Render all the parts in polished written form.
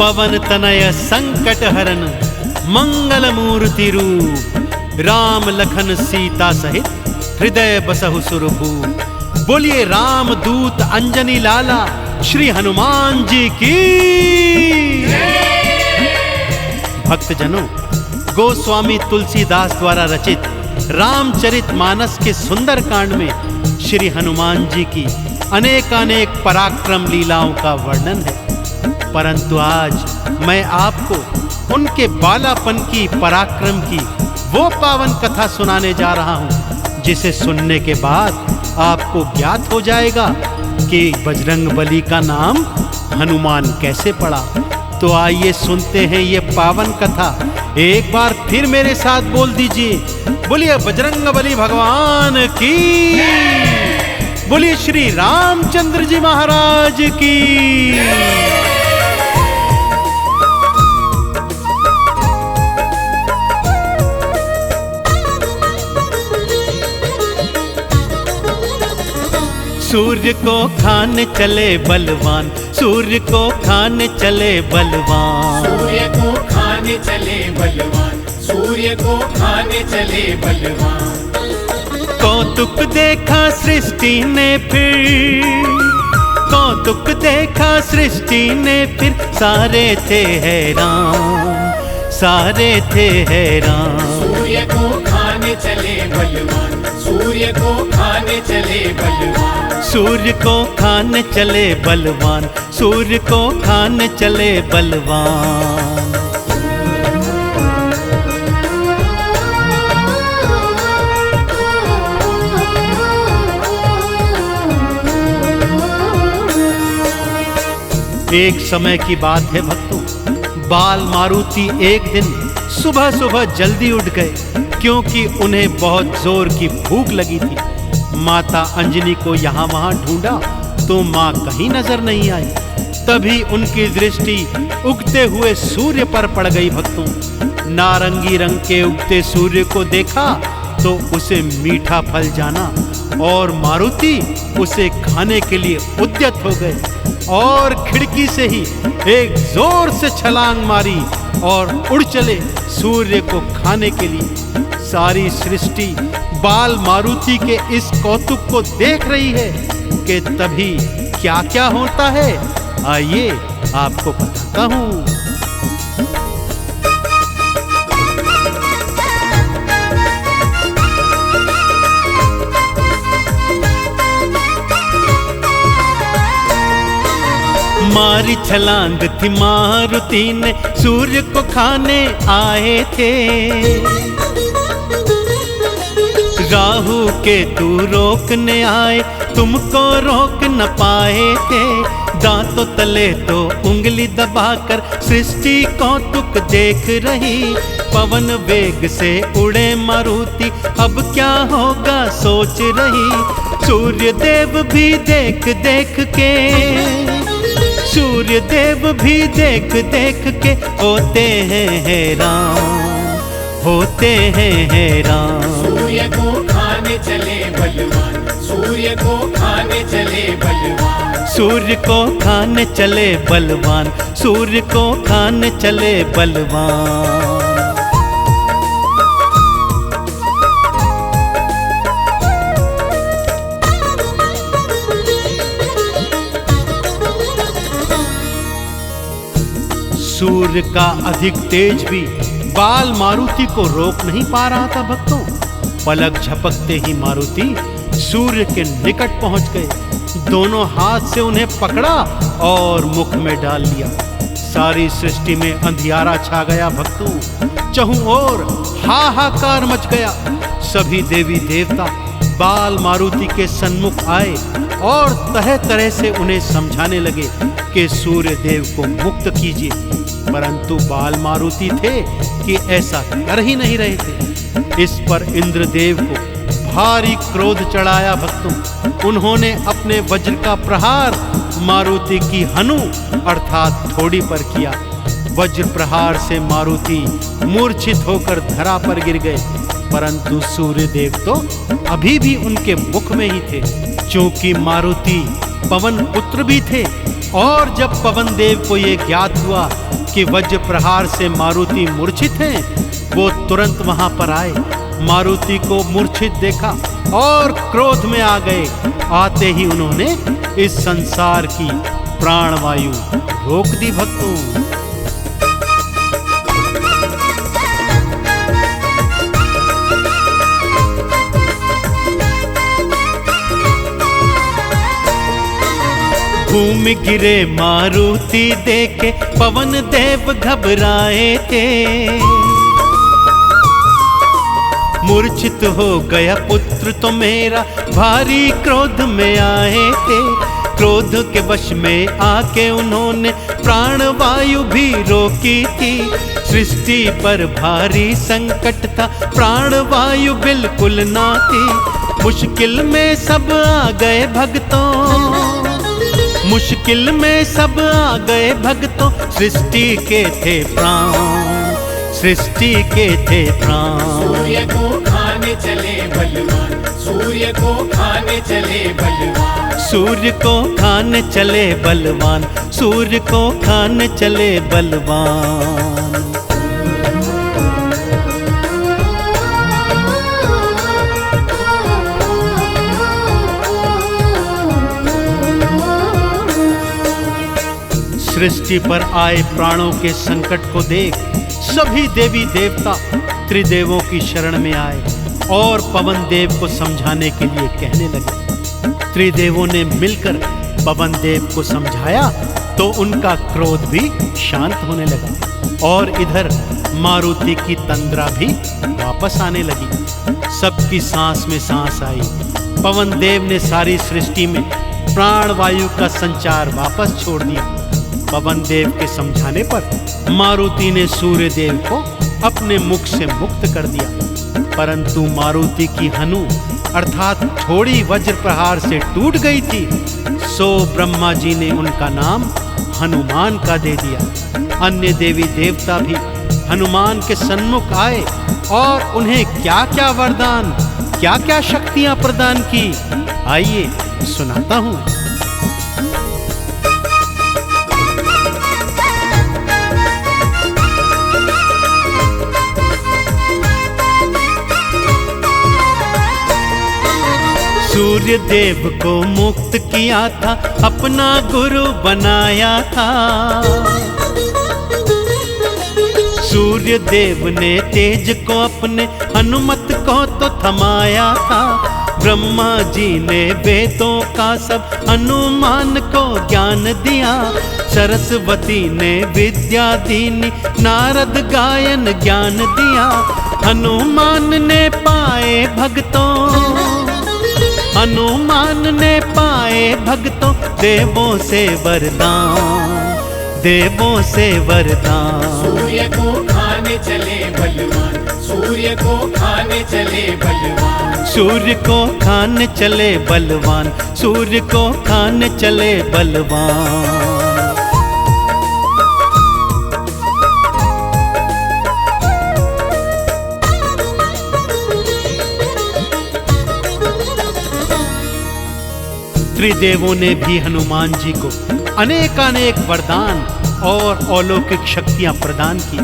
पवन तनय संकट हरन मंगल मूर्ति रूप, राम लखन सीता सहित हृदय बसहु सुरभूप। बोलिए राम दूत अंजनी लाला श्री हनुमान जी की। भक्तजनों, गोस्वामी तुलसीदास द्वारा रचित रामचरितमानस के सुंदर कांड में श्री हनुमान जी की अनेकानेक पराक्रम लीलाओं का वर्णन है, परंतु आज मैं आपको उनके बालापन की, पराक्रम की वो पावन कथा सुनाने जा रहा हूं, जिसे सुनने के बाद आपको ज्ञात हो जाएगा कि बजरंगबली का नाम हनुमान कैसे पड़ा। तो आइए सुनते हैं ये पावन कथा। एक बार फिर मेरे साथ बोल दीजिए, बोलिए बजरंगबली भगवान की, बोलिए श्री रामचंद्र जी महाराज की। सूर्य को खाने चले बलवान, सूर्य को खाने चले बलवान, सूर्य को खाने चले बलवान, सूर्य को खाने चले बलवान। कौतुक देखा सृष्टि ने फिर, कौतुक देखा सृष्टि ने फिर, सारे थे हैरान, सारे थे हैरान। सूर्य को खाने चले बलवान, सूर्य को खाने चले बलवान, सूर्य को खाने चले बलवान, सूर्य को खाने चले बलवान। एक समय की बात है भक्तों, बाल मारुति एक दिन सुबह सुबह जल्दी उठ गए, क्योंकि उन्हें बहुत जोर की भूख लगी थी। माता अंजनी को यहाँ वहाँ ढूंढा तो माँ कहीं नजर नहीं आई। तभी उनकी दृष्टि उगते हुए सूर्य पर पड़ गई। भक्तों, नारंगी रंग के उगते सूर्य को देखा तो उसे मीठा फल जाना और मारुति उसे खाने के लिए उद्यत हो गए और खिड़की से ही एक जोर से छलांग मारी और उड़ चले सूर्य को खाने के लिए। सारी सृष्टि बाल मारुति के इस कौतुक को देख रही है कि तभी क्या क्या होता है, आइए आपको बताता हूं। मारी छलांग थी मारुति ने, सूर्य को खाने आए थे। राहु के तू रोकने आए, तुमको रोक न पाए थे। दांतों तले तो उंगली दबाकर सृष्टि कौतुक देख रही। पवन वेग से उड़े मारुति, अब क्या होगा सोच रही। सूर्य देव भी देख देख के, सूर्य देव भी देख देख के होते हैं हैरान, होते हैं हैरान। सूर्य को खाने चले बलवान, सूर्य को खाने चले बलवान, सूर्य को खाने चले बलवान, सूर्य को खाने चले बलवान। सूर्य का अधिक तेज भी बाल मारुति को रोक नहीं पा रहा था। भक्तों, पलक झपकते ही मारुति सूर्य के निकट पहुंच गए। दोनों हाथ से उन्हें पकड़ा और मुख में डाल लिया। सारी सृष्टि में अंधियारा छा गया। भक्तों, चहुं ओर हाहाकार मच गया। सभी देवी देवता बाल मारुति के सन्मुख आए और तरह तरह से उन्हें समझाने लगे कि सूर्य देव को मुक्त कीजिए, परंतु बाल मारुति थे कि ऐसा कर ही नहीं रहे थे। इस पर इंद्रदेव को भारी क्रोध चढ़ाया। भक्तों, उन्होंने अपने वज्र का प्रहार मारुति की हनु अर्थात ठोड़ी पर किया। वज्र प्रहार से मारुति मूर्छित होकर धरा पर गिर गए, परंतु सूर्यदेव तो अभी भी उनके मुख में ही थे। चूंकि मारुति पवन पुत्र भी थे और जब पवन देव को ये ज्ञात हुआ कि वज्र प्रहार से मारुति मूर्छित हैं, वो तुरंत वहां पर आए, मारुति को मूर्छित देखा और क्रोध में आ गए। आते ही उन्होंने इस संसार की प्राणवायु रोक दी। भक्तों, भूमि गिरे मारुति देखे पवन देव घबराए थे। मूर्छित हो गया पुत्र तो मेरा, भारी क्रोध में आए थे। क्रोध के वश में आके उन्होंने प्राणवायु भी रोकी थी। सृष्टि पर भारी संकट था, प्राणवायु बिल्कुल ना थी। मुश्किल में सब आ गए भक्तों, मुश्किल में सब आ गए भक्तों। सृष्टि के थे प्राण, सृष्टि के थे प्राण। सूर्य को खाने चले बलवान, सूर्य को खाने चले बलवान, सूर्य को खाने चले बलवान, सूर्य को खाने चले बलवान। सृष्टि पर आए प्राणों के संकट को देख सभी देवी देवता त्रिदेवों की शरण में आए और पवन देव को समझाने के लिए कहने लगे। त्रिदेवों ने मिलकर पवन देव को समझाया तो उनका क्रोध भी शांत होने लगा और इधर मारुति की तंद्रा भी वापस आने लगी। सबकी सांस में सांस आई। पवन देव ने सारी सृष्टि में प्राणवायु का संचार वापस छोड़ दिया। पवन देव के समझाने पर मारुति ने सूर्य देव को अपने मुख से मुक्त कर दिया, परंतु मारुति की हनु अर्थात थोड़ी वज्र प्रहार से टूट गई थी। सो ब्रह्मा जी ने उनका नाम हनुमान का दे दिया। अन्य देवी देवता भी हनुमान के सन्मुख आए और उन्हें क्या क्या वरदान, क्या क्या शक्तियां प्रदान की, आइए सुनाता हूं। सूर्य देव को मुक्त किया था, अपना गुरु बनाया था। सूर्य देव ने तेज को अपने हनुमत को तो थमाया था। ब्रह्मा जी ने वेदों का सब हनुमान को ज्ञान दिया। सरस्वती ने विद्या दीनी, नारद गायन ज्ञान दिया। हनुमान ने पाए भक्तों, हनुमान ने पाए भक्तों देवों से वरदान, देवों से वरदान। सूर्य को खाने चले बलवान, सूर्य को खाने चले बलवान, सूर्य को खाने चले बलवान, सूर्य को खाने चले बलवान। त्रिदेवों ने भी हनुमान जी को अनेकानेक वरदान और अलौकिक शक्तियां प्रदान की,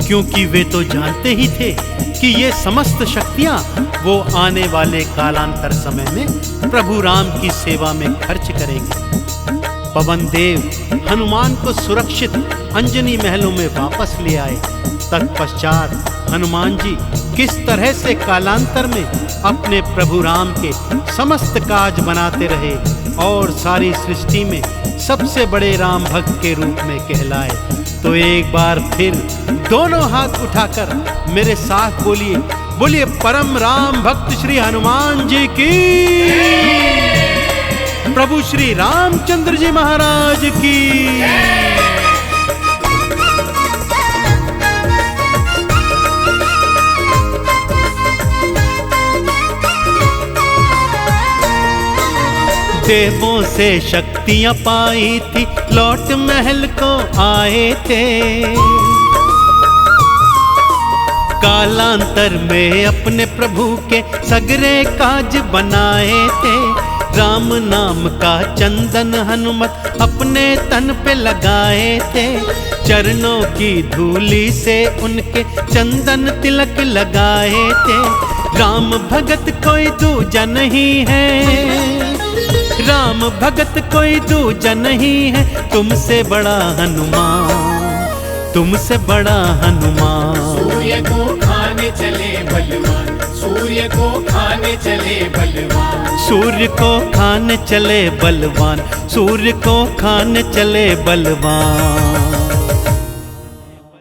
क्योंकि वे तो जानते ही थे कि ये समस्त शक्तियां वो आने वाले कालांतर समय में प्रभु राम की सेवा में खर्च करेंगे। पवन देव हनुमान को सुरक्षित अंजनी महलों में वापस ले आए। तत्पश्चात हनुमान जी किस तरह से कालांतर में अपने प्रभु राम के समस्त काज बनाते रहे और सारी सृष्टि में सबसे बड़े राम भक्त के रूप में कहलाए, तो एक बार फिर दोनों हाथ उठाकर मेरे साथ बोलिए, बोलिए परम राम भक्त श्री हनुमान जी की, प्रभु श्री रामचंद्र जी महाराज की। देवों से शक्तियां पाई थी, लौट महल को आए थे। कालांतर में अपने प्रभु के सगरे काज बनाए थे। राम नाम का चंदन हनुमत अपने तन पे लगाए थे। चरणों की धूली से उनके चंदन तिलक लगाए थे। राम भगत कोई दूजा नहीं है, राम भगत कोई दूजा नहीं है, तुमसे बड़ा हनुमान, तुमसे बड़ा हनुमान। सूर्य को खाने चले बलवान, सूर्य को खाने चले बलवान, सूर्य को खाने चले बलवान, सूर्य को खाने चले बलवान।